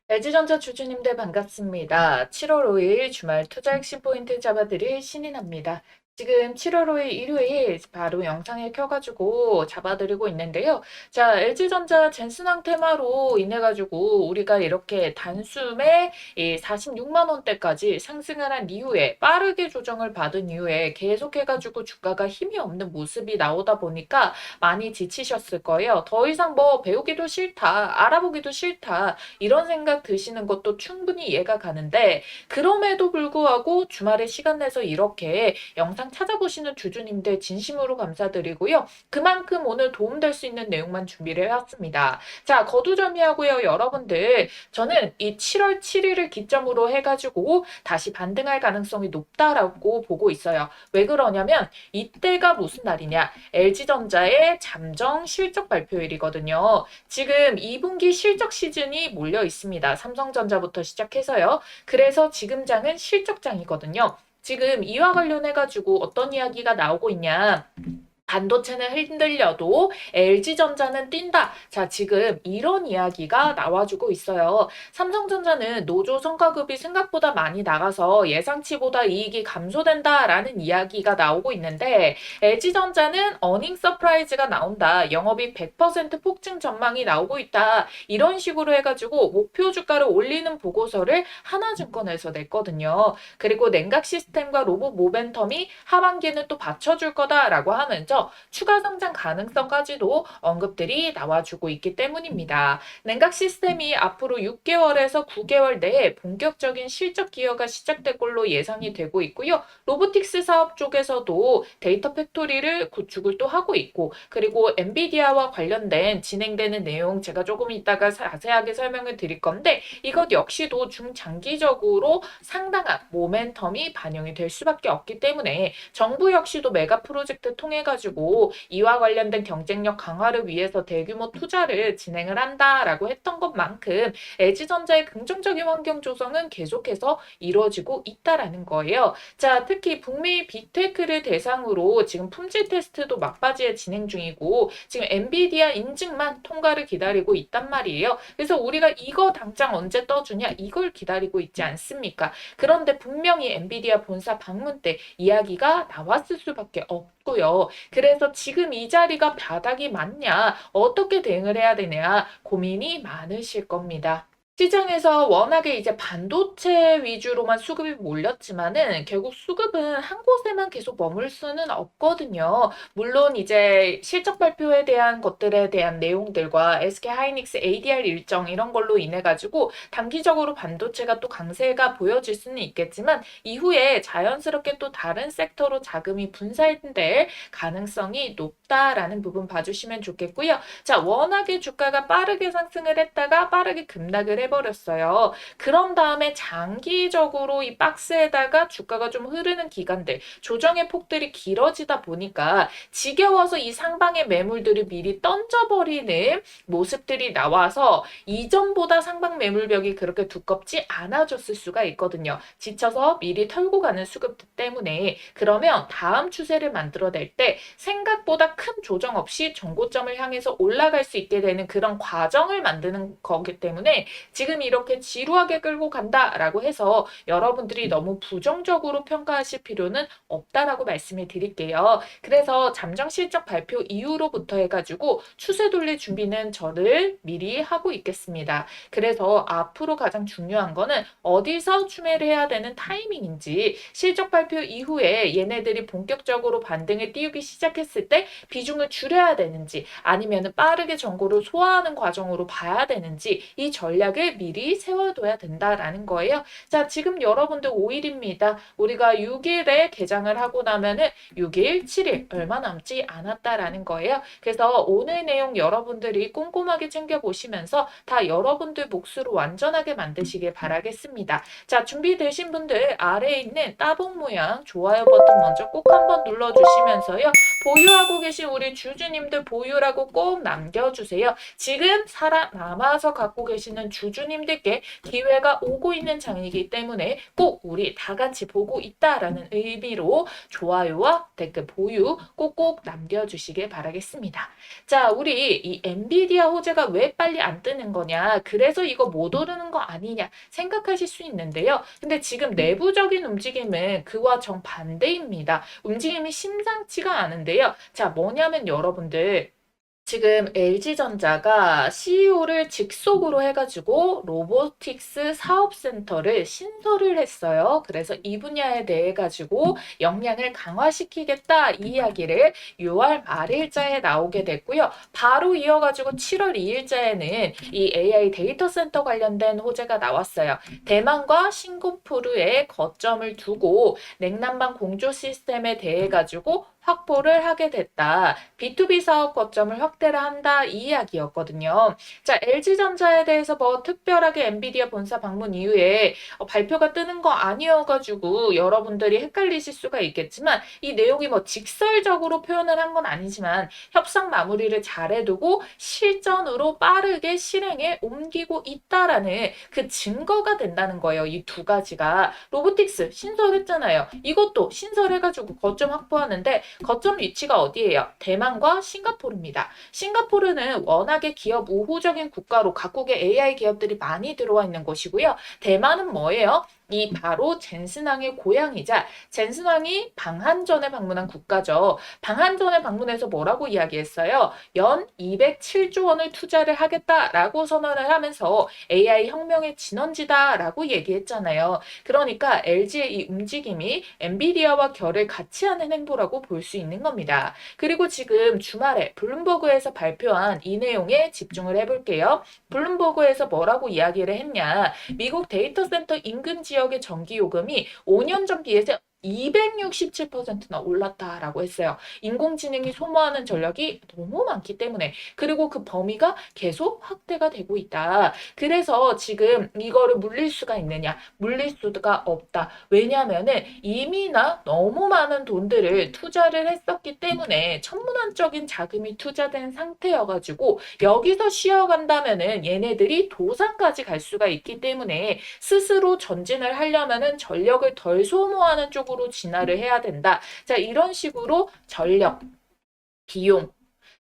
LG전자 주주님들 반갑습니다. 7월 5일 주말 투자 핵심 포인트 잡아드릴 신인합니다. 지금 7월 5일 일요일 바로 영상을 켜가지고 잡아드리고 있는데요. 자, LG전자 젠슨왕 테마로 인해가지고 우리가 이렇게 단숨에 46만 원대까지 상승을 한 이후에 빠르게 조정을 받은 이후에 계속해가지고 주가가 힘이 없는 모습이 나오다 보니까 많이 지치셨을 거예요. 더 이상 뭐 배우기도 싫다, 알아보기도 싫다. 이런 생각 드시는 것도 충분히 이해가 가는데 그럼에도 불구하고 주말에 시간 내서 이렇게 영상 찾아보시는 주주님들 진심으로 감사드리고요. 그만큼 오늘 도움될 수 있는 내용만 준비를 해왔습니다. 자, 거두절미하고요. 여러분들 저는 이 7월 7일을 기점으로 해가지고 다시 반등할 가능성이 높다라고 보고 있어요. 왜 그러냐면 이때가 무슨 날이냐? LG전자의 잠정 실적 발표일이거든요. 지금 2분기 실적 시즌이 몰려 있습니다. 삼성전자부터 시작해서요. 그래서 지금 장은 실적장이거든요. 지금 이와 관련해가지고 어떤 이야기가 나오고 있냐. 반도체는 흔들려도 LG전자는 뛴다. 자, 지금 이런 이야기가 나와주고 있어요. 삼성전자는 노조 성과급이 생각보다 많이 나가서 예상치보다 이익이 감소된다라는 이야기가 나오고 있는데 LG전자는 어닝 서프라이즈가 나온다. 영업이익 100% 폭증 전망이 나오고 있다. 이런 식으로 해가지고 목표 주가를 올리는 보고서를 하나증권에서 냈거든요. 그리고 냉각 시스템과 로봇 모멘텀이 하반기는 또 받쳐줄 거다라고 하면서 추가 성장 가능성까지도 언급들이 나와주고 있기 때문입니다. 냉각 시스템이 앞으로 6개월에서 9개월 내에 본격적인 실적 기여가 시작될 걸로 예상이 되고 있고요. 로보틱스 사업 쪽에서도 데이터 팩토리를 구축을 또 하고 있고 그리고 엔비디아와 관련된 진행되는 내용 제가 조금 이따가 자세하게 설명을 드릴 건데 이것 역시도 중장기적으로 상당한 모멘텀이 반영이 될 수밖에 없기 때문에 정부 역시도 메가 프로젝트 통해 가지고 이와 관련된 경쟁력 강화를 위해서 대규모 투자를 진행을 한다라고 했던 것만큼 LG전자의 긍정적인 환경 조성은 계속해서 이루어지고 있다라는 거예요. 자, 특히 북미 빅테크를 대상으로 지금 품질 테스트도 막바지에 진행 중이고 지금 엔비디아 인증만 통과를 기다리고 있단 말이에요. 그래서 우리가 이거 당장 언제 떠주냐 이걸 기다리고 있지 않습니까? 그런데 분명히 엔비디아 본사 방문 때 이야기가 나왔을 수밖에 없고요. 그래서 지금 이 자리가 바닥이 맞냐, 어떻게 대응을 해야 되냐 고민이 많으실 겁니다. 시장에서 워낙에 이제 반도체 위주로만 수급이 몰렸지만은 결국 수급은 한 곳에만 계속 머물 수는 없거든요. 물론 이제 실적 발표에 대한 것들에 대한 내용들과 SK 하이닉스 ADR 일정 이런 걸로 인해 가지고 단기적으로 반도체가 또 강세가 보여질 수는 있겠지만 이후에 자연스럽게 또 다른 섹터로 자금이 분산될 가능성이 높다라는 부분 봐주시면 좋겠고요. 자, 워낙에 주가가 빠르게 상승을 했다가 빠르게 급락을 해버렸어요. 그런 다음에 장기적으로 이 박스에다가 주가가 좀 흐르는 기간들, 조정의 폭들이 길어지다 보니까 지겨워서 이 상방의 매물들을 미리 던져버리는 모습들이 나와서 이전보다 상방 매물벽이 그렇게 두껍지 않아졌을 수가 있거든요. 지쳐서 미리 털고 가는 수급 때문에 그러면 다음 추세를 만들어낼 때 생각보다 큰 조정 없이 정고점을 향해서 올라갈 수 있게 되는 그런 과정을 만드는 거기 때문에 지금 이렇게 지루하게 끌고 간다라고 해서 여러분들이 너무 부정적으로 평가하실 필요는 없다라고 말씀을 드릴게요. 그래서 잠정 실적 발표 이후로부터 해가지고 추세 돌릴 준비는 저를 미리 하고 있겠습니다. 그래서 앞으로 가장 중요한 거는 어디서 추매를 해야 되는 타이밍인지 실적 발표 이후에 얘네들이 본격적으로 반등을 띄우기 시작했을 때 비중을 줄여야 되는지 아니면 빠르게 정보를 소화하는 과정으로 봐야 되는지 이 전략을 미리 세워둬야 된다라는 거예요. 자, 지금 여러분들 5일입니다. 우리가 6일에 개장을 하고 나면은 6일, 7일 얼마 남지 않았다라는 거예요. 그래서 오늘 내용 여러분들이 꼼꼼하게 챙겨보시면서 다 여러분들 몫으로 완전하게 만드시길 바라겠습니다. 자, 준비되신 분들 아래에 있는 따봉 모양 좋아요 버튼 먼저 꼭 한번 눌러주시면서요. 보유하고 계신 우리 주주님들 보유라고 꼭 남겨주세요. 지금 살아남아서 갖고 계시는 주주 주주님들께 기회가 오고 있는 장이기 때문에 꼭 우리 다 같이 보고 있다라는 의미로 좋아요와 댓글 보유 꼭꼭 남겨주시길 바라겠습니다. 자, 우리 이 엔비디아 호재가 왜 빨리 안 뜨는 거냐, 그래서 이거 못 오르는 거 아니냐 생각하실 수 있는데요. 근데 지금 내부적인 움직임은 그와 정반대입니다. 움직임이 심상치가 않은데요. 자, 뭐냐면 여러분들, 지금 LG전자가 CEO를 직속으로 해가지고 로보틱스 사업센터를 신설을 했어요. 그래서 이 분야에 대해 가지고 역량을 강화시키겠다, 이 이야기를 6월 말일자에 나오게 됐고요. 바로 이어가지고 7월 2일자에는 이 AI 데이터 센터 관련된 호재가 나왔어요. 대만과 싱가포르에 거점을 두고 냉난방 공조 시스템에 대해 가지고 확보를 하게 됐다. B2B 사업 거점을 확대를 한다, 이 이야기였거든요. 자, LG전자에 대해서 뭐 특별하게 엔비디아 본사 방문 이후에 발표가 뜨는 거 아니어가지고 여러분들이 헷갈리실 수가 있겠지만, 이 내용이 뭐 직설적으로 표현을 한 건 아니지만 협상 마무리를 잘해두고 실전으로 빠르게 실행에 옮기고 있다라는 그 증거가 된다는 거예요. 이 두 가지가. 로보틱스 신설했잖아요. 이것도 신설해가지고 거점 확보하는데 거점 위치가 어디예요? 대만과 싱가포르입니다. 싱가포르는 워낙에 기업 우호적인 국가로 각국의 AI 기업들이 많이 들어와 있는 곳이고요. 대만은 뭐예요? 이 바로 젠슨왕의 고향이자 젠슨왕이 방한전에 방문한 국가죠. 방한전에 방문해서 뭐라고 이야기했어요? 연 207조 원을 투자를 하겠다라고 선언을 하면서 AI 혁명의 진원지다라고 얘기했잖아요. 그러니까 LG의 이 움직임이 엔비디아와 결을 같이 하는 행보라고 볼 수 있는 겁니다. 그리고 지금 주말에 블룸버그에서 발표한 이 내용에 집중을 해볼게요. 블룸버그에서 뭐라고 이야기를 했냐? 미국 데이터 센터 인근 지역의 전기 요금이 5년 전 비해서 267%나 올랐다라고 했어요. 인공지능이 소모하는 전력이 너무 많기 때문에. 그리고 그 범위가 계속 확대가 되고 있다. 그래서 지금 이거를 물릴 수가 있느냐? 물릴 수가 없다. 왜냐하면은 이미나 너무 많은 돈들을 투자를 했었기 때문에 천문학적인 자금이 투자된 상태여가지고 여기서 쉬어간다면은 얘네들이 도산까지 갈 수가 있기 때문에 스스로 전진을 하려면은 전력을 덜 소모하는 쪽으로 진화를 해야 된다. 자, 이런 식으로 전력, 비용,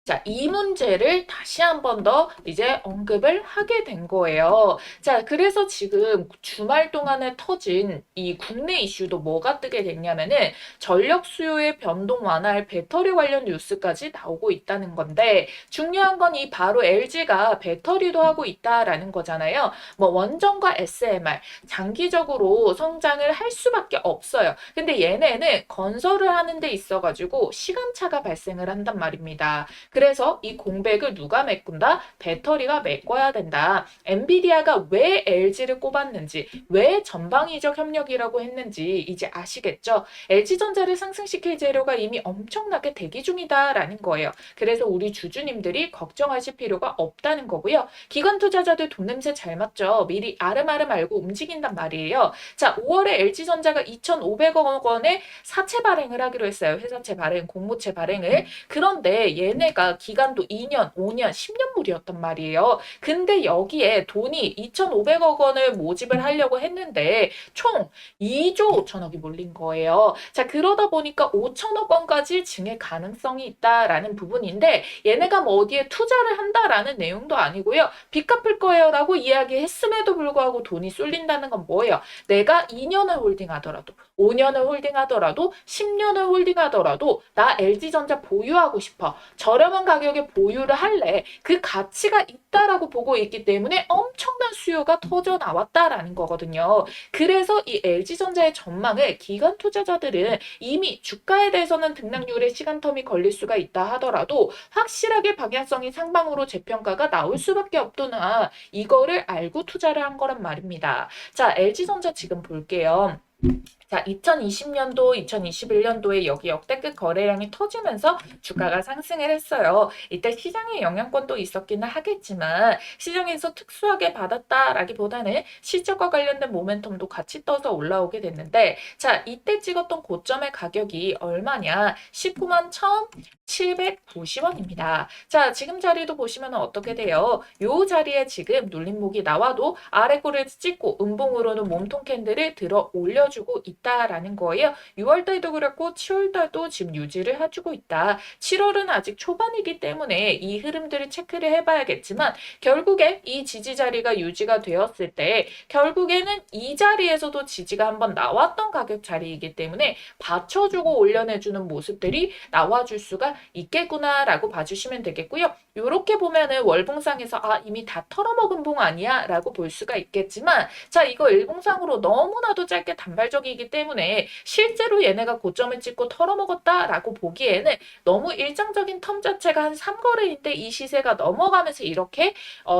자, 이 문제를 다시 한 번 더 이제 언급을 하게 된 거예요. 자, 그래서 지금 주말 동안에 터진 이 국내 이슈도 뭐가 뜨게 됐냐면은 전력 수요의 변동 완화할 배터리 관련 뉴스까지 나오고 있다는 건데, 중요한 건 이 바로 LG가 배터리도 하고 있다라는 거잖아요. 뭐 원전과 SMR 장기적으로 성장을 할 수밖에 없어요. 근데 얘네는 건설을 하는 데 있어가지고 시간차가 발생을 한단 말입니다. 그래서 이 공백을 누가 메꾼다? 배터리가 메꿔야 된다. 엔비디아가 왜 LG를 꼽았는지, 왜 전방위적 협력이라고 했는지 이제 아시겠죠? LG전자를 상승시킬 재료가 이미 엄청나게 대기 중이다라는 거예요. 그래서 우리 주주님들이 걱정하실 필요가 없다는 거고요. 기관 투자자들 돈 냄새 잘 맡죠? 미리 아름아름 알고 움직인단 말이에요. 자, 5월에 LG전자가 2,500억 원의 사채 발행을 하기로 했어요. 회사채 발행, 공모채 발행을. 그런데 얘네가 기간도 2년, 5년, 10년물이었단 말이에요. 근데 여기에 돈이 2,500억 원을 모집을 하려고 했는데 총 2조 5천억이 몰린 거예요. 자, 그러다 보니까 5천억 원까지 증액 가능성이 있다라는 부분인데, 얘네가 뭐 어디에 투자를 한다라는 내용도 아니고요. 빚 갚을 거예요 라고 이야기했음에도 불구하고 돈이 쏠린다는 건 뭐예요? 내가 2년을 홀딩하더라도, 5년을 홀딩하더라도, 10년을 홀딩하더라도 나 LG전자 보유하고 싶어. 저렴한 가격에 보유를 할래. 그 가치가 있다라고 보고 있기 때문에 엄청난 수요가 터져 나왔다라는 거거든요. 그래서 이 LG전자의 전망을 기관 투자자들은 이미 주가에 대해서는 등락률의 시간텀이 걸릴 수가 있다 하더라도 확실하게 방향성이 상방으로 재평가가 나올 수밖에 없구나, 이거를 알고 투자를 한 거란 말입니다. 자, LG전자 지금 볼게요. 자, 2020년도, 2021년도에 여기 역대급 거래량이 터지면서 주가가 상승을 했어요. 이때 시장의 영향권도 있었기는 하겠지만 시장에서 특수하게 받았다라기보다는 실적과 관련된 모멘텀도 같이 떠서 올라오게 됐는데, 자, 이때 찍었던 고점의 가격이 얼마냐? 19만 1,790원입니다. 자, 지금 자리도 보시면 어떻게 돼요? 요 자리에 지금 눌림목이 나와도 아래 꼬리를 찍고 음봉으로는 몸통 캔들을 들어 올려주고 있다라는 거예요. 6월달도 그렇고 7월달도 지금 유지를 해주고 있다. 7월은 아직 초반이기 때문에 이 흐름들을 체크를 해봐야겠지만 결국에 이 지지 자리가 유지가 되었을 때 결국에는 이 자리에서도 지지가 한번 나왔던 가격 자리이기 때문에 받쳐주고 올려내주는 모습들이 나와줄 수가 있겠구나라고 봐주시면 되겠고요. 이렇게 보면은 월봉상에서 이미 다 털어먹은 봉 아니야? 라고 볼 수가 있겠지만, 자, 이거 일봉상으로 너무나도 짧게 단발적이기 때문에 실제로 얘네가 고점을 찍고 털어먹었다라고 보기에는 너무 일정적인 텀 자체가 한 3거래인데 이 시세가 넘어가면서 이렇게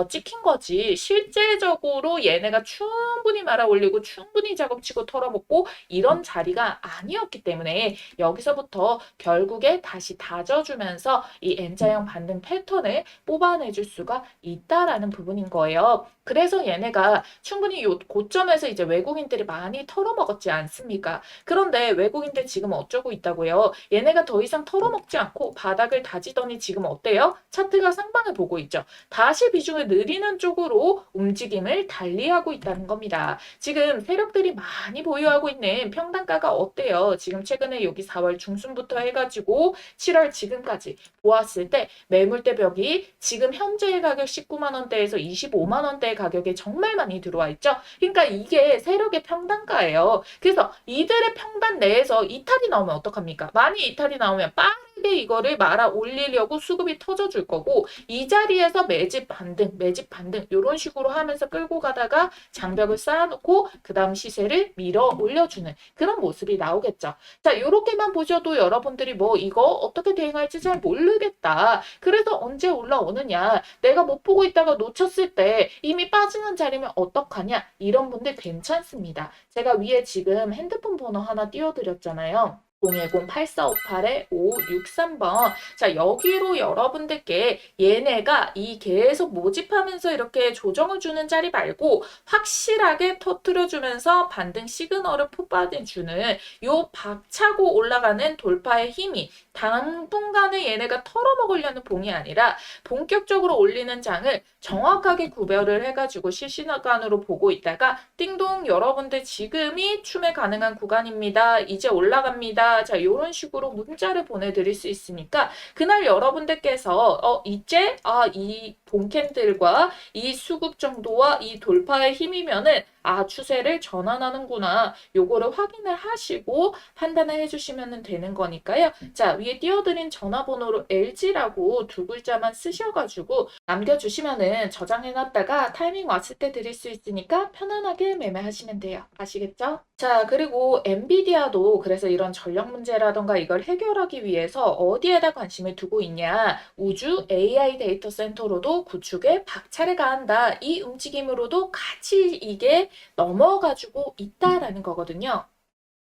찍힌 거지. 실제적으로 얘네가 충분히 말아 올리고 충분히 작업치고 털어먹고 이런 자리가 아니었기 때문에 여기서부터 결국에 다시 다져주면서 이 N자형 반등 패턴을 뽑아내줄 수가 있다라는 부분인 거예요. 그래서 얘네가 충분히 요 고점에서 이제 외국인들이 많이 털어먹었지 않습니까? 그런데 외국인들 지금 어쩌고 있다고요? 얘네가 더 이상 털어먹지 않고 바닥을 다지더니 지금 어때요? 차트가 상방을 보고 있죠. 다시 비중을 늘리는 쪽으로 움직임을 달리하고 있다는 겁니다. 지금 세력들이 많이 보유하고 있는 평단가가 어때요? 지금 최근에 여기 4월 중순부터 해가지고 7월 지금까지 보았을 때 매물대 벽이 지금 현재의 가격 19만 원대에서 25만 원대 가격에 정말 많이 들어와 있죠. 그러니까 이게 세력의 평단가예요. 그래서 이들의 평단 내에서 이탈이 나오면 어떡합니까? 많이 이탈이 나오면 빠르게 이거를 말아 올리려고 수급이 터져줄 거고 이 자리에서 매집 반등 이런 식으로 하면서 끌고 가다가 장벽을 쌓아놓고 그 다음 시세를 밀어 올려주는 그런 모습이 나오겠죠. 자, 이렇게만 보셔도 여러분들이 뭐 이거 어떻게 대응할지 잘 모르겠다. 그래서 언제 올라오느냐. 내가 못 보고 있다가 놓쳤을 때 이미 빠지는 자리면 어떡하냐. 이런 분들 괜찮습니다. 제가 위에 지금 핸드폰 번호 하나 띄워드렸잖아요. 010-8458-563번. 자, 여기로 여러분들께 얘네가 이 계속 모집하면서 이렇게 조정을 주는 자리 말고 확실하게 터트려주면서 반등 시그널을 뽑아주는 요 박차고 올라가는 돌파의 힘이 당분간에 얘네가 털어먹으려는 봉이 아니라 본격적으로 올리는 장을 정확하게 구별을 해가지고 실시간으로 보고 있다가 띵동 여러분들 지금이 추매 가능한 구간입니다. 이제 올라갑니다. 자, 이런 식으로 문자를 보내드릴 수 있으니까 그날 여러분들께서 이제 이 본캔들과 이 수급 정도와 이 돌파의 힘이면은 추세를 전환하는구나. 요거를 확인을 하시고 판단을 해주시면 되는 거니까요. 자, 위에 띄워드린 전화번호로 LG라고 두 글자만 쓰셔가지고 남겨주시면은 저장해놨다가 타이밍 왔을 때 드릴 수 있으니까 편안하게 매매하시면 돼요. 아시겠죠? 자, 그리고 엔비디아도 그래서 이런 전력 문제라던가 이걸 해결하기 위해서 어디에다 관심을 두고 있냐. 우주 AI 데이터 센터로도 구축에 박차를 가한다. 이 움직임으로도 같이 이게 넘어가지고 있다라는 거거든요.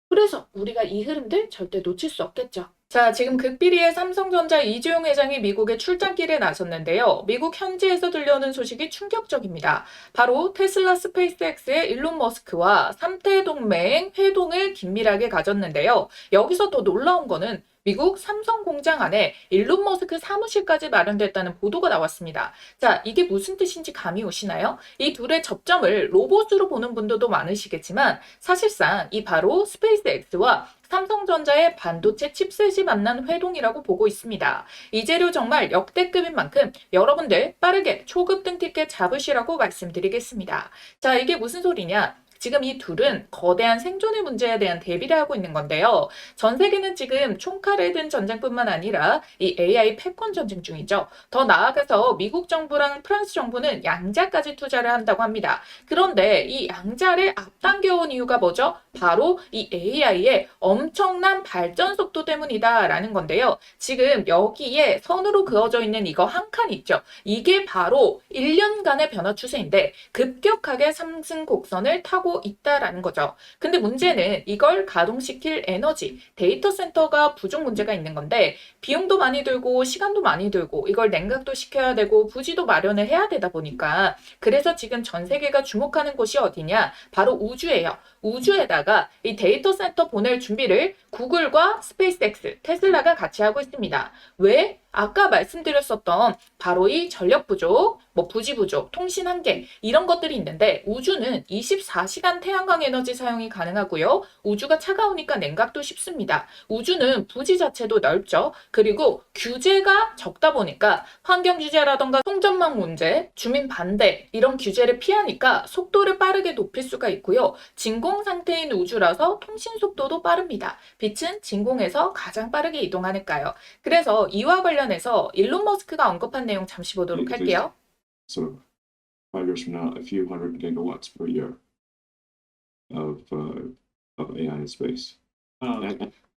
그래서 우리가 이 흐름들 절대 놓칠 수 없겠죠. 자, 지금 극비리의 삼성전자 이재용 회장이 미국에 출장길에 나섰는데요. 미국 현지에서 들려오는 소식이 충격적입니다. 바로 테슬라 스페이스X의 일론 머스크와 3태 동맹 회동을 긴밀하게 가졌는데요. 여기서 더 놀라운 거는 미국 삼성 공장 안에 일론 머스크 사무실까지 마련됐다는 보도가 나왔습니다. 자, 이게 무슨 뜻인지 감이 오시나요? 이 둘의 접점을 로봇으로 보는 분들도 많으시겠지만 사실상 이 바로 스페이스X와 삼성전자의 반도체 칩셋이 만난 회동이라고 보고 있습니다. 이 재료 정말 역대급인 만큼 여러분들 빠르게 초급등 티켓 잡으시라고 말씀드리겠습니다. 자, 이게 무슨 소리냐? 지금 이 둘은 거대한 생존의 문제에 대한 대비를 하고 있는 건데요. 전 세계는 지금 총칼을 든 전쟁뿐만 아니라 이 AI 패권 전쟁 중이죠. 더 나아가서 미국 정부랑 프랑스 정부는 양자까지 투자를 한다고 합니다. 그런데 이 양자를 앞당겨온 이유가 뭐죠? 바로 이 AI의 엄청난 발전 속도 때문이다라는 건데요. 지금 여기에 선으로 그어져 있는 이거 한 칸 있죠. 이게 바로 1년간의 변화 추세인데 급격하게 상승 곡선을 타고 하고 있다라는 거죠. 근데 문제는 이걸 가동시킬 에너지, 데이터 센터가 부족 문제가 있는 건데 비용도 많이 들고 시간도 많이 들고 이걸 냉각도 시켜야 되고 부지도 마련을 해야 되다 보니까 그래서 지금 전 세계가 주목하는 곳이 어디냐? 바로 우주예요. 우주에다가 이 데이터 센터 보낼 준비를 구글과 스페이스X, 테슬라가 같이 하고 있습니다. 왜? 아까 말씀드렸었던 바로 이 전력 부족, 부지 부족, 통신 한계 이런 것들이 있는데 우주는 24시간 태양광 에너지 사용이 가능하고요. 우주가 차가우니까 냉각도 쉽습니다. 우주는 부지 자체도 넓죠. 그리고 규제가 적다 보니까 환경 규제라던가 송전망 문제, 주민 반대 이런 규제를 피하니까 속도를 빠르게 높일 수가 있고요. 진공 상태인 우주라서 통신 속도도 빠릅니다. 빛은 진공에서 가장 빠르게 이동하니까요. 그래서 이와 관련해서 일론 머스크가 언급한 내용 잠시 보도록 할게요. So 5 years from now, a few hundred gigawatts per year of AI in space.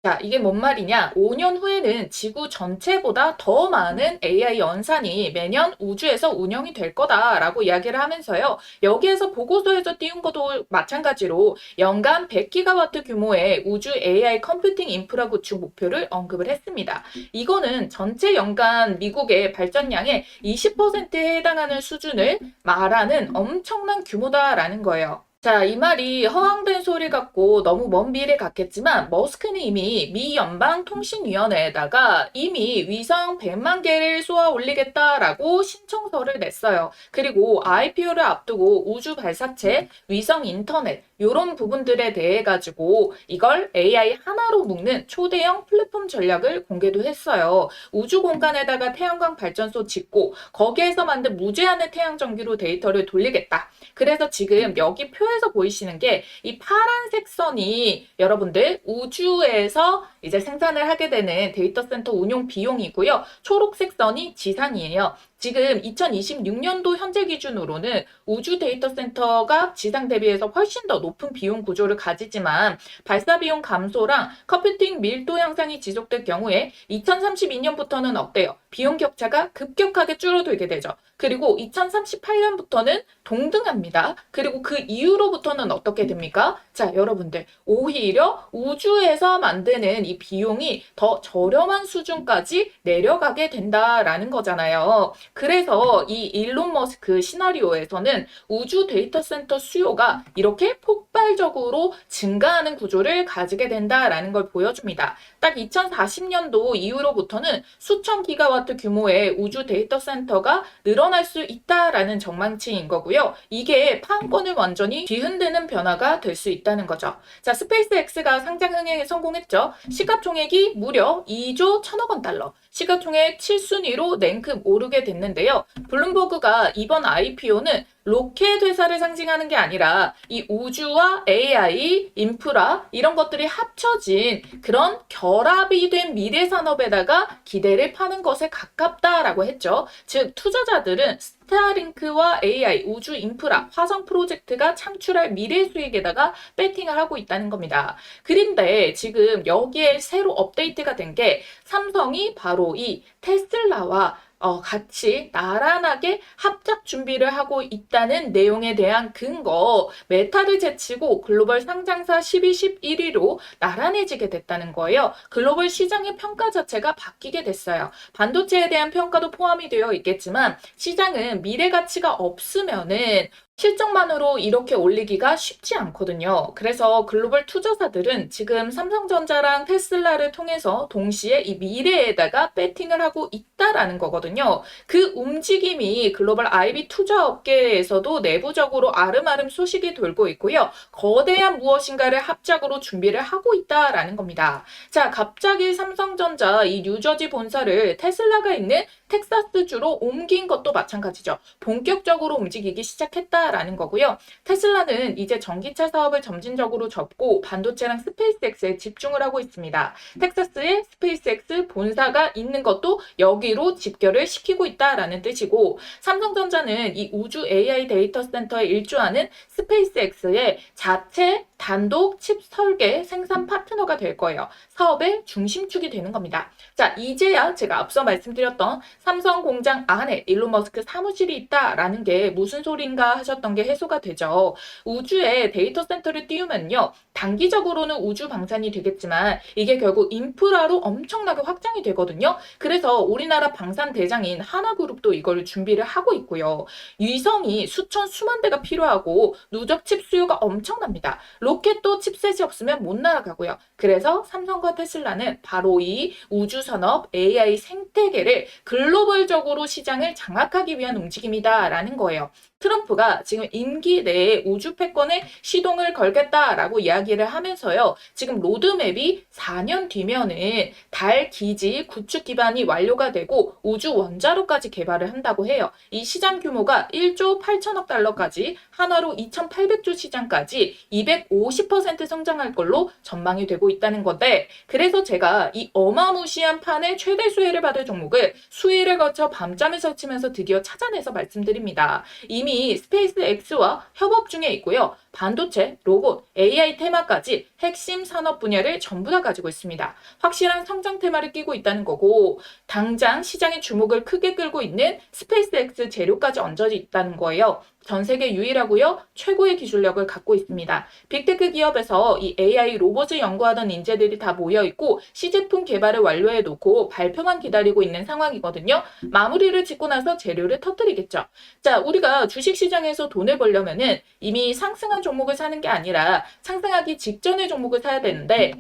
자, 이게 뭔 말이냐? 5년 후에는 지구 전체보다 더 많은 AI 연산이 매년 우주에서 운영이 될 거다라고 이야기를 하면서요. 여기에서 보고서에서 띄운 것도 마찬가지로 연간 100기가와트 규모의 우주 AI 컴퓨팅 인프라 구축 목표를 언급을 했습니다. 이거는 전체 연간 미국의 발전량의 20%에 해당하는 수준을 말하는 엄청난 규모다라는 거예요. 자, 이 말이 허황된 소리 같고 너무 먼 미래 같겠지만 머스크는 이미 미 연방통신위원회에다가 이미 위성 100만 개를 쏘아 올리겠다라고 신청서를 냈어요. 그리고 IPO를 앞두고 우주 발사체, 위성 인터넷 이런 부분들에 대해 가지고 이걸 AI 하나로 묶는 초대형 플랫폼 전략을 공개도 했어요. 우주 공간에다가 태양광 발전소 짓고 거기에서 만든 무제한의 태양 전기로 데이터를 돌리겠다. 그래서 지금 여기 표에서 보이시는 게 이 파란색 선이 여러분들 우주에서 이제 생산을 하게 되는 데이터 센터 운용 비용이고요. 초록색 선이 지상이에요. 지금 2026년도 현재 기준으로는 우주 데이터 센터가 지상 대비해서 훨씬 더 높은 비용 구조를 가지지만 발사 비용 감소랑 컴퓨팅 밀도 향상이 지속될 경우에 2032년부터는 어때요? 비용 격차가 급격하게 줄어들게 되죠. 그리고 2038년부터는 동등합니다. 그리고 그 이후로부터는 어떻게 됩니까? 자, 여러분들 오히려 우주에서 만드는 이 비용이 더 저렴한 수준까지 내려가게 된다라는 거잖아요. 그래서 이 일론 머스크 시나리오에서는 우주 데이터 센터 수요가 이렇게 폭발적으로 증가하는 구조를 가지게 된다라는 걸 보여줍니다. 딱 2040년도 이후로부터는 수천 기가와트 규모의 우주 데이터 센터가 늘어날 수 있다라는 전망치인 거고요. 이게 판권을 완전히 뒤흔드는 변화가 될 수 있다는 거죠. 자, 스페이스X가 상장 흥행에 성공했죠. 시가총액이 무려 2조 1천억 원 달러. 시가총액 7순위로 냉큼 오르게 됐는데요. 블룸버그가 이번 IPO는 로켓 회사를 상징하는 게 아니라 이 우주와 AI, 인프라 이런 것들이 합쳐진 그런 결합이 된 미래 산업에다가 기대를 파는 것에 가깝다라고 했죠. 즉 투자자들은 스타링크와 AI, 우주 인프라, 화성 프로젝트가 창출할 미래 수익에다가 배팅을 하고 있다는 겁니다. 그런데 지금 여기에 새로 업데이트가 된 게 삼성이 바로 이 테슬라와 같이 나란하게 합작 준비를 하고 있다는 내용에 대한 근거, 메타를 제치고 글로벌 상장사 12, 11위로 나란해지게 됐다는 거예요. 글로벌 시장의 평가 자체가 바뀌게 됐어요. 반도체에 대한 평가도 포함이 되어 있겠지만 시장은 미래 가치가 없으면은 실적만으로 이렇게 올리기가 쉽지 않거든요. 그래서 글로벌 투자사들은 지금 삼성전자랑 테슬라를 통해서 동시에 이 미래에다가 배팅을 하고 있다라는 거거든요. 그 움직임이 글로벌 IB 투자업계에서도 내부적으로 아름아름 소식이 돌고 있고요. 거대한 무엇인가를 합작으로 준비를 하고 있다라는 겁니다. 자, 갑자기 삼성전자 이 뉴저지 본사를 테슬라가 있는 텍사스주로 옮긴 것도 마찬가지죠. 본격적으로 움직이기 시작했다라는 거고요. 테슬라는 이제 전기차 사업을 점진적으로 접고 반도체랑 스페이스X에 집중을 하고 있습니다. 텍사스에 스페이스X 본사가 있는 것도 여기로 집결을 시키고 있다라는 뜻이고 삼성전자는 이 우주 AI 데이터 센터에 일조하는 스페이스X의 자체 단독 칩 설계 생산 파트너가 될 거예요. 사업의 중심축이 되는 겁니다. 자, 이제야 제가 앞서 말씀드렸던 삼성 공장 안에 일론 머스크 사무실이 있다라는 게 무슨 소린가 하셨던 게 해소가 되죠. 우주에 데이터 센터를 띄우면요. 단기적으로는 우주 방산이 되겠지만 이게 결국 인프라로 엄청나게 확장이 되거든요. 그래서 우리나라 방산 대장인 하나그룹도 이걸 준비를 하고 있고요. 위성이 수천 수만 대가 필요하고 누적 칩 수요가 엄청납니다. 로켓도 칩셋이 없으면 못 날아가고요. 그래서 삼성과 테슬라는 바로 이 우주 산업 AI 생태계를 글로벌적으로 시장을 장악하기 위한 움직임이다라는 거예요. 트럼프가 지금 임기 내에 우주 패권에 시동을 걸겠다라고 이야기를 하면서요. 지금 로드맵이 4년 뒤면은 달 기지 구축 기반이 완료가 되고 우주 원자로까지 개발을 한다고 해요. 이 시장 규모가 1조 8천억 달러까지 한화로 2,800조 시장까지 250% 성장할 걸로 전망이 되고 있다는 건데 그래서 제가 이 어마무시한 판의 최대 수혜를 받을 종목을 수일을 거쳐 밤잠을 설치면서 드디어 찾아내서 말씀드립니다. 이미 스페이스 X와 협업 중에 있고요. 반도체, 로봇, AI 테마까지 핵심 산업 분야를 전부 다 가지고 있습니다. 확실한 성장 테마를 끼고 있다는 거고 당장 시장의 주목을 크게 끌고 있는 스페이스 X 재료까지 얹어져 있다는 거예요. 전 세계 유일하고요. 최고의 기술력을 갖고 있습니다. 빅테크 기업에서 이 AI 로봇을 연구하던 인재들이 다 모여 있고 시제품 개발을 완료해 놓고 발표만 기다리고 있는 상황이거든요. 마무리를 짓고 나서 재료를 터뜨리겠죠. 자, 우리가 주식시장에서 돈을 벌려면은 이미 상승한 종목을 사는 게 아니라 상승하기 직전의 종목을 사야 되는데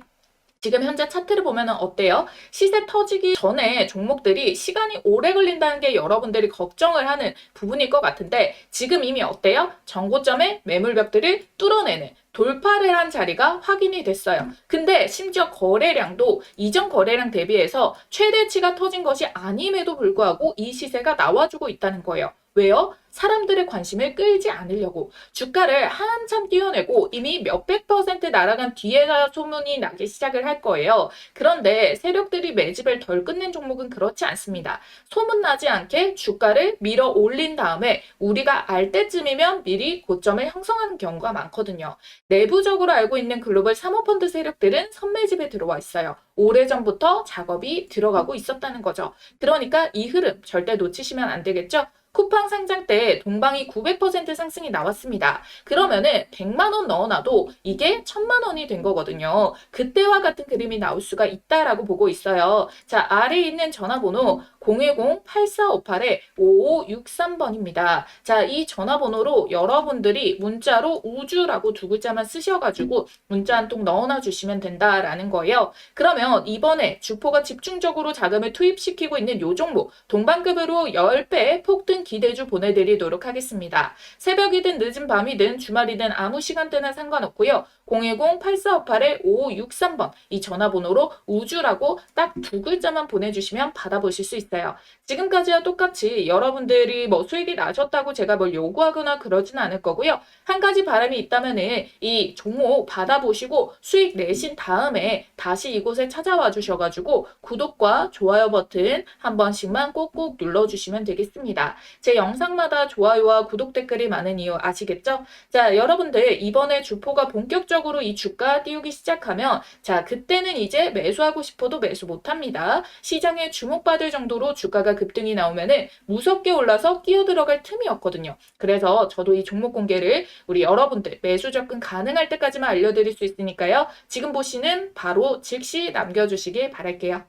지금 현재 차트를 보면 어때요? 시세 터지기 전에 종목들이 시간이 오래 걸린다는 게 여러분들이 걱정을 하는 부분일 것 같은데 지금 이미 어때요? 정고점의 매물벽들을 뚫어내는 돌파를 한 자리가 확인이 됐어요. 근데 심지어 거래량도 이전 거래량 대비해서 최대치가 터진 것이 아님에도 불구하고 이 시세가 나와주고 있다는 거예요. 왜요? 사람들의 관심을 끌지 않으려고 주가를 한참 띄워내고 이미 몇백 % 날아간 뒤에야 소문이 나기 시작을 할 거예요. 그런데 세력들이 매집을 덜 끝낸 종목은 그렇지 않습니다. 소문나지 않게 주가를 밀어 올린 다음에 우리가 알 때쯤이면 미리 고점을 형성하는 경우가 많거든요. 내부적으로 알고 있는 글로벌 사모펀드 세력들은 선매집에 들어와 있어요. 오래전부터 작업이 들어가고 있었다는 거죠. 그러니까 이 흐름 절대 놓치시면 안 되겠죠? 쿠팡 상장 때 동방이 900% 상승이 나왔습니다. 그러면은 100만 원 넣어놔도 이게 1000만 원이 된 거거든요. 그때와 같은 그림이 나올 수가 있다라고 보고 있어요. 자, 아래에 있는 전화번호 010-8458-5563번입니다. 자, 이 전화번호로 여러분들이 문자로 우주라고 두 글자만 쓰셔가지고 문자 한 통 넣어놔 주시면 된다라는 거예요. 그러면 이번에 주포가 집중적으로 자금을 투입시키고 있는 요 종목 동방급으로 10배 폭등 기대주 보내드리도록 하겠습니다. 새벽이든 늦은 밤이든 주말이든 아무 시간대나 상관없고요. 010-8458-5563번 이 전화번호로 우주라고 딱 두 글자만 보내주시면 받아보실 수 있어요. 지금까지와 똑같이 여러분들이 뭐 수익이 나셨다고 제가 뭘 요구하거나 그러진 않을 거고요. 한 가지 바람이 있다면은 이 종목 받아보시고 수익 내신 다음에 다시 이곳에 찾아와 주셔가지고 구독과 좋아요 버튼 한 번씩만 꼭꼭 눌러주시면 되겠습니다. 제 영상마다 좋아요와 구독 댓글이 많은 이유 아시겠죠? 자, 여러분들 이번에 주포가 본격적으로 이 주가 띄우기 시작하면 자, 그때는 이제 매수하고 싶어도 매수 못합니다. 시장에 주목받을 정도로 주가가 급등이 나오면은 무섭게 올라서 끼어들어갈 틈이 없거든요. 그래서 저도 이 종목 공개를 우리 여러분들 매수 접근 가능할 때까지만 알려드릴 수 있으니까요. 지금 보시는 바로 즉시 남겨주시길 바랄게요.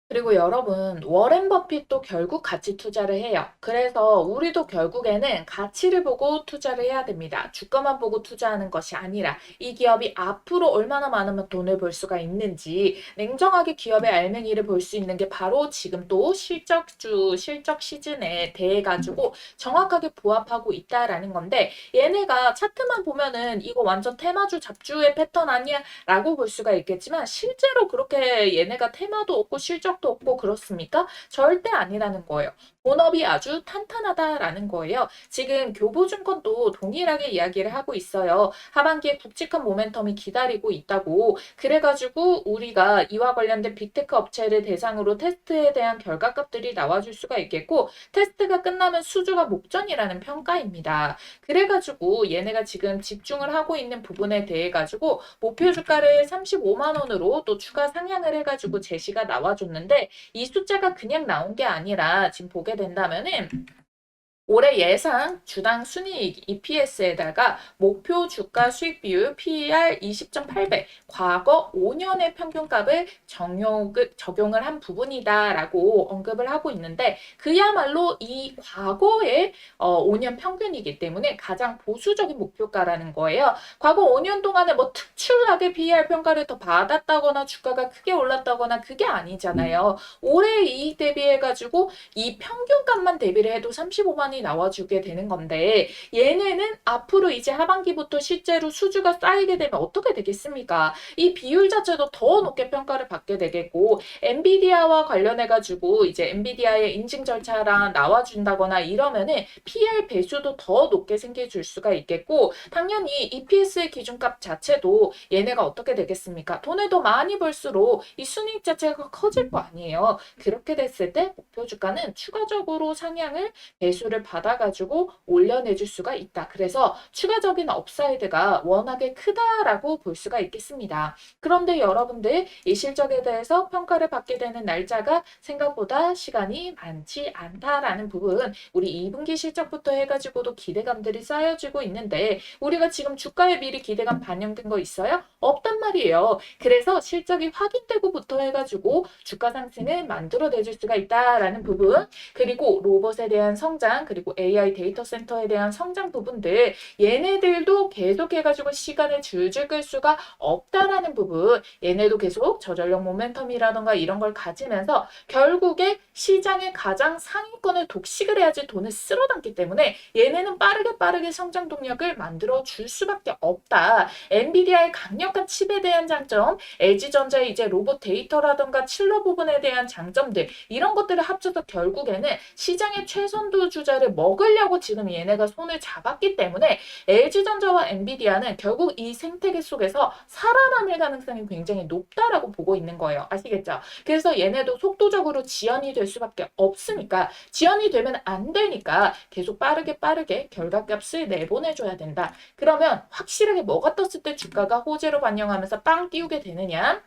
그리고 여러분, 워렌 버핏도 결국 가치 투자를 해요. 그래서 우리도 결국에는 가치를 보고 투자를 해야 됩니다. 주가만 보고 투자하는 것이 아니라 이 기업이 앞으로 얼마나 많은 돈을 벌 수가 있는지 냉정하게 기업의 알맹이를 볼 수 있는 게 바로 지금 또 실적주, 실적 시즌에 대해 가지고 정확하게 부합하고 있다라는 건데 얘네가 차트만 보면은 이거 완전 테마주 잡주의 패턴 아니야? 라고 볼 수가 있겠지만 실제로 그렇게 얘네가 테마도 없고 실적도 없고 그렇습니까? 절대 아니라는 거예요. 본업이 아주 탄탄하다라는 거예요. 지금 교보증권도 동일하게 이야기를 하고 있어요. 하반기에 굵직한 모멘텀이 기다리고 있다고. 그래가지고 우리가 이와 관련된 빅테크 업체를 대상으로 테스트에 대한 결과값들이 나와줄 수가 있겠고, 테스트가 끝나면 수주가 목전이라는 평가입니다. 그래가지고 얘네가 지금 집중을 하고 있는 부분에 대해 가지고 목표 주가를 35만 원으로 또 추가 상향을 해가지고 제시가 나와줬는데, 이 숫자가 그냥 나온 게 아니라 지금 보게 된다면은 올해 예상 주당 순이익 EPS에다가 목표 주가 수익 비율 PER 20.8배, 과거 5년의 평균값을 적용을 한 부분이다라고 언급을 하고 있는데, 그야말로 이 과거의 5년 평균이기 때문에 가장 보수적인 목표가라는 거예요. 과거 5년 동안에 뭐 특출나게 PER 평가를 더 받았다거나 주가가 크게 올랐다거나 그게 아니잖아요. 올해 이익 대비해가지고 이 평균값만 대비를 해도 35만 이 나와주게 되는 건데, 얘네는 앞으로 이제 하반기부터 실제로 수주가 쌓이게 되면 어떻게 되겠습니까? 이 비율 자체도 더 높게 평가를 받게 되겠고, 엔비디아와 관련해가지고 이제 엔비디아의 인증 절차랑 나와준다거나 이러면은 PL 배수도 더 높게 생겨줄 수가 있겠고, 당연히 EPS의 기준값 자체도 얘네가 어떻게 되겠습니까? 돈을 더 많이 벌수록 이 순이익 자체가 커질 거 아니에요. 그렇게 됐을 때 목표 주가는 추가적으로 상향을 배수를 받아가지고 올려내줄 수가 있다. 그래서 추가적인 업사이드가 워낙에 크다라고 볼 수가 있겠습니다. 그런데 여러분들 이 실적에 대해서 평가를 받게 되는 날짜가 생각보다 시간이 많지 않다라는 부분, 우리 2분기 실적부터 해가지고도 기대감들이 쌓여지고 있는데, 우리가 지금 주가에 미리 기대감 반영된 거 있어요? 없단 말이에요. 그래서 실적이 확인되고부터 해가지고 주가 상승을 만들어내줄 수가 있다라는 부분, 그리고 로봇에 대한 성장, 그리고 AI 데이터 센터에 대한 성장 부분들, 얘네들도 계속해가지고 시간을 줄줄 끌 수가 없다라는 부분, 얘네도 계속 저전력 모멘텀이라던가 이런 걸 가지면서 결국에 시장의 가장 상위권을 독식을 해야지 돈을 쓸어담기 때문에 얘네는 빠르게 성장 동력을 만들어 줄 수밖에 없다. 엔비디아의 강력한 칩에 대한 장점, LG전자의 이제 로봇 데이터라던가 칠러 부분에 대한 장점들, 이런 것들을 합쳐서 결국에는 시장의 최선두 주자를 먹으려고 지금 얘네가 손을 잡았기 때문에 LG전자와 엔비디아는 결국 이 생태계 속에서 살아남을 가능성이 굉장히 높다라고 보고 있는 거예요. 아시겠죠? 그래서 얘네도 속도적으로 지연이 될 수밖에 없으니까, 지연이 되면 안 되니까 계속 빠르게 결과값을 내보내줘야 된다. 그러면 확실하게 뭐가 떴을 때 주가가 호재로 반영하면서 빵 띄우게 되느냐?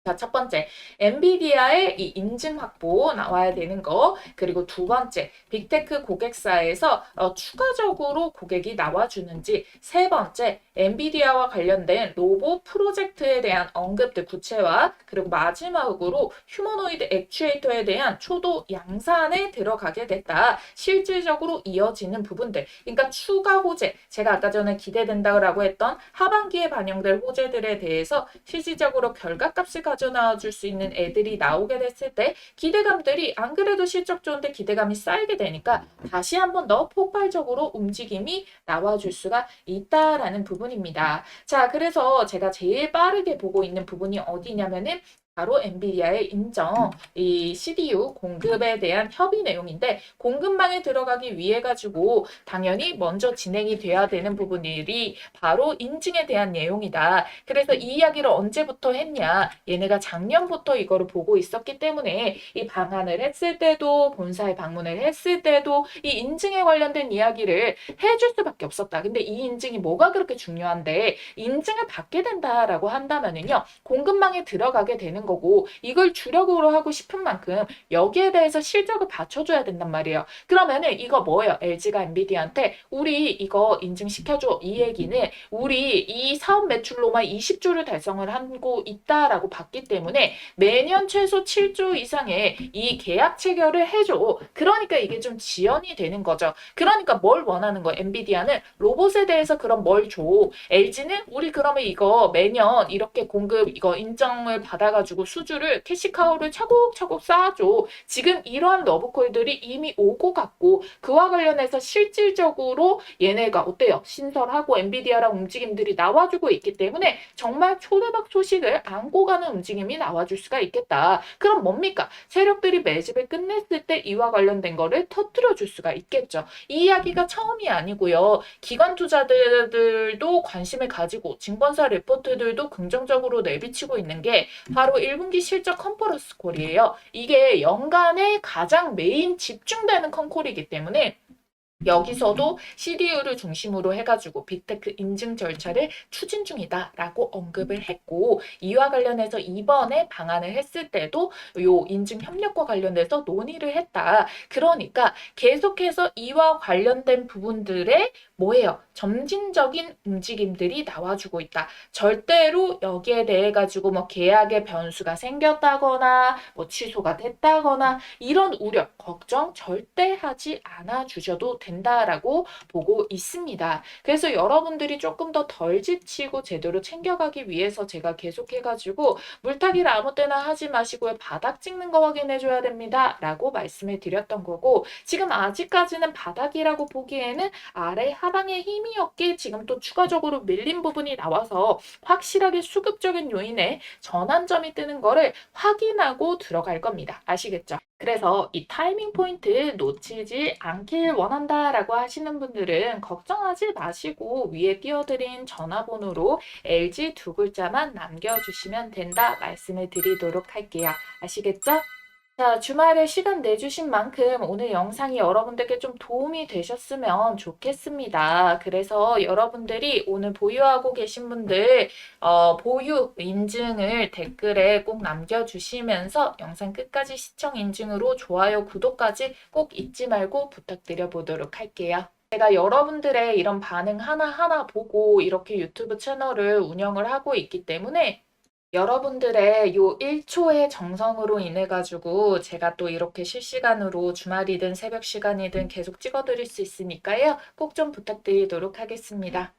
자, 첫 번째, 엔비디아의 이 인증 확보 나와야 되는 거. 그리고 두 번째, 빅테크 고객사에서 추가적으로 고객이 나와주는지. 세 번째, 엔비디아와 관련된 로봇 프로젝트에 대한 언급들 구체화. 그리고 마지막으로 휴머노이드 액추에이터에 대한 초도 양산에 들어가게 됐다. 실질적으로 이어지는 부분들. 그러니까 추가 호재, 제가 아까 전에 기대된다고 했던 하반기에 반영될 호재들에 대해서 실질적으로 결과값을 가져나와 줄 수 있는 애들이 나오게 됐을 때 기대감들이, 안 그래도 실적 좋은데 기대감이 쌓이게 되니까 다시 한 번 더 폭발적으로 움직임이 나와줄 수가 있다라는 부분입니다. 자, 그래서 제가 제일 빠르게 보고 있는 부분이 어디냐면은 바로 엔비디아의 인정, 이 CDU 공급에 대한 협의 내용인데, 공급망에 들어가기 위해 가지고 당연히 먼저 진행이 돼야 되는 부분들이 바로 인증에 대한 내용이다. 그래서 이 이야기를 언제부터 했냐? 얘네가 작년부터 이거를 보고 있었기 때문에 이 방한을 했을 때도, 본사에 방문을 했을 때도 이 인증에 관련된 이야기를 해줄 수밖에 없었다. 근데 이 인증이 뭐가 그렇게 중요한데, 인증을 받게 된다라고 한다면은요, 공급망에 들어가게 되는 거고, 이걸 주력으로 하고 싶은 만큼 여기에 대해서 실적을 받쳐줘야 된단 말이에요. 그러면은 이거 뭐예요? LG가 엔비디아한테 우리 이거 인증시켜줘. 이 얘기는 우리 이 사업 매출로만 20조를 달성을 하고 있다라고 봤기 때문에 매년 최소 7조 이상의 이 계약 체결을 해줘. 그러니까 이게 좀 지연이 되는 거죠. 그러니까 뭘 원하는 거예요? 엔비디아는 로봇에 대해서 그럼 뭘 줘. LG는 우리 그러면 이거 매년 이렇게 공급 이거 인정을 받아가지고 해가지고 수주를 캐시카우를 차곡차곡 쌓아줘. 지금 이러한 러브콜들이 이미 오고 갔고 그와 관련해서 실질적으로 얘네가 어때요? 신설하고 엔비디아랑 움직임들이 나와주고 있기 때문에 정말 초대박 소식을 안고 가는 움직임이 나와줄 수가 있겠다. 그럼 뭡니까? 세력들이 매집을 끝냈을 때 이와 관련된 거를 터뜨려 줄 수가 있겠죠. 이 이야기가 처음이 아니고요. 기관 투자자들도 관심을 가지고 증권사 리포트들도 긍정적으로 내비치고 있는 게 바로 1분기 실적 컨퍼런스 콜이에요. 이게 연간에 가장 메인 집중되는 컨콜이기 때문에 여기서도 CDU를 중심으로 해가지고 빅테크 인증 절차를 추진 중이다라고 언급을 했고 이와 관련해서 이번에 방한을 했을 때도 요 인증 협력과 관련해서 논의를 했다. 그러니까 계속해서 이와 관련된 부분들의 뭐예요? 점진적인 움직임들이 나와주고 있다. 절대로 여기에 대해 가지고 뭐 계약의 변수가 생겼다거나 뭐 취소가 됐다거나 이런 우려, 걱정 절대 하지 않아 주셔도 된다라고 보고 있습니다. 그래서 여러분들이 조금 더 덜 지치고 제대로 챙겨가기 위해서 제가 계속해가지고 물타기를 아무 때나 하지 마시고요. 바닥 찍는 거 확인해줘야 됩니다. 라고 말씀을 드렸던 거고 지금 아직까지는 바닥이라고 보기에는 아래 하방에 힘이 없게 지금 또 추가적으로 밀린 부분이 나와서 확실하게 수급적인 요인에 전환점이 뜨는 거를 확인하고 들어갈 겁니다. 아시겠죠? 그래서 이 타이밍 포인트 놓치지 않길 원한다라고 하시는 분들은 걱정하지 마시고 위에 띄워드린 전화번호로 LG 두 글자만 남겨주시면 된다 말씀을 드리도록 할게요. 아시겠죠? 자, 주말에 시간 내주신 만큼 오늘 영상이 여러분들께 좀 도움이 되셨으면 좋겠습니다. 그래서 여러분들이 오늘 보유하고 계신 분들 보유 인증을 댓글에 꼭 남겨주시면서 영상 끝까지 시청 인증으로 좋아요, 구독까지 꼭 잊지 말고 부탁드려 보도록 할게요. 제가 여러분들의 이런 반응 하나하나 보고 이렇게 유튜브 채널을 운영을 하고 있기 때문에 여러분들의 요 1초의 정성으로 인해 가지고 제가 또 이렇게 실시간으로 주말이든 새벽 시간이든 계속 찍어드릴 수 있으니까요. 꼭 좀 부탁드리도록 하겠습니다.